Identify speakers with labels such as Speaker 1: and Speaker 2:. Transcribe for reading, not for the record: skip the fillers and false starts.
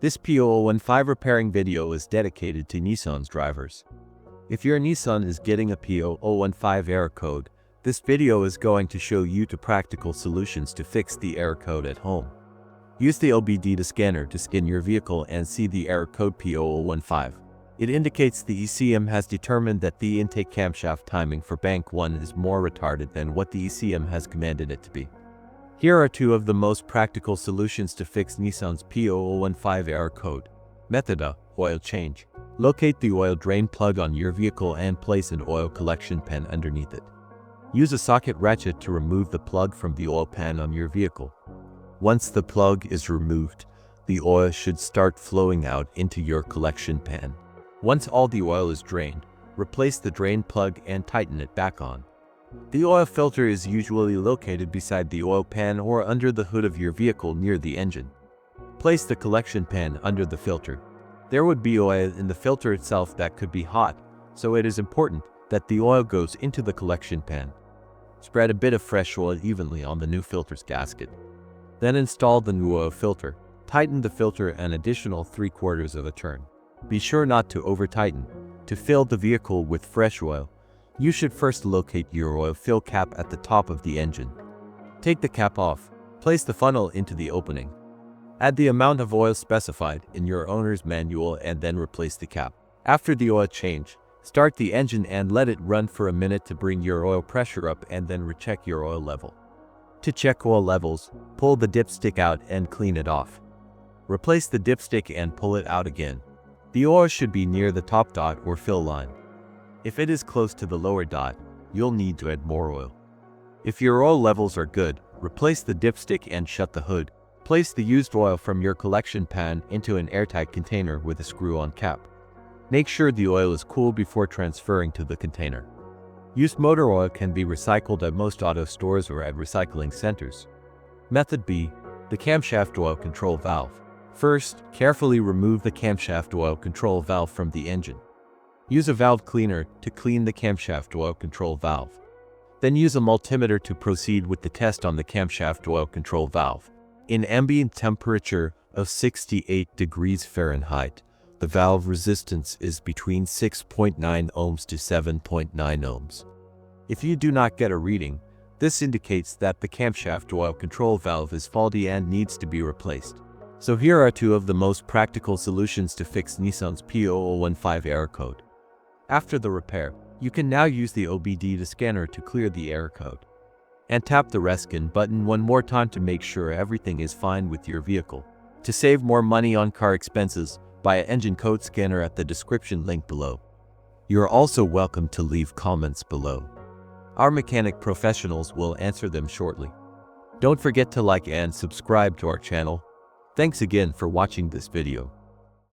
Speaker 1: This P0015 repairing video is dedicated to Nissan's drivers. If your Nissan is getting a P0015 error code, this video is going to show you two practical solutions to fix the error code at home. Use the OBD scanner to scan your vehicle and see the error code P0015. It indicates the ECM has determined that the intake camshaft timing for bank 1 is more retarded than what the ECM has commanded it to be. Here are two of the most practical solutions to fix Nissan's P0015 error code. Method A. Oil change. Locate the oil drain plug on your vehicle and place an oil collection pan underneath it. Use a socket ratchet to remove the plug from the oil pan on your vehicle. Once the plug is removed, the oil should start flowing out into your collection pan. Once all the oil is drained, replace the drain plug and tighten it back on. The oil filter is usually located beside the oil pan or under the hood of your vehicle near the engine. Place the collection pan under the filter. There would be oil in the filter itself that could be hot, so it is important that the oil goes into the collection pan. Spread a bit of fresh oil evenly on the new filter's gasket. Then install the new oil filter. Tighten the filter an additional 3/4 of a turn. Be sure not to over-tighten. To fill the vehicle with fresh oil, you should first locate your oil fill cap at the top of the engine. Take the cap off. Place the funnel into the opening. Add the amount of oil specified in your owner's manual and then replace the cap. After the oil change, start the engine and let it run for a minute to bring your oil pressure up and then recheck your oil level. To check oil levels, pull the dipstick out and clean it off. Replace the dipstick and pull it out again. The oil should be near the top dot or fill line. If it is close to the lower dot, you'll need to add more oil. If your oil levels are good, replace the dipstick and shut the hood. Place the used oil from your collection pan into an airtight container with a screw-on cap. Make sure the oil is cool before transferring to the container. Used motor oil can be recycled at most auto stores or at recycling centers. Method B. The camshaft oil control valve. First, carefully remove the camshaft oil control valve from the engine. Use a valve cleaner to clean the camshaft oil control valve. Then use a multimeter to proceed with the test on the camshaft oil control valve. In ambient temperature of 68 degrees Fahrenheit, the valve resistance is between 6.9 ohms to 7.9 ohms. If you do not get a reading, this indicates that the camshaft oil control valve is faulty and needs to be replaced. So here are two of the most practical solutions to fix Nissan's P0015 error code. After the repair, you can now use the OBD scanner to clear the error code. And tap the rescan button one more time to make sure everything is fine with your vehicle. To save more money on car expenses, buy an engine code scanner at the description link below. You are also welcome to leave comments below. Our mechanic professionals will answer them shortly. Don't forget to like and subscribe to our channel. Thanks again for watching this video.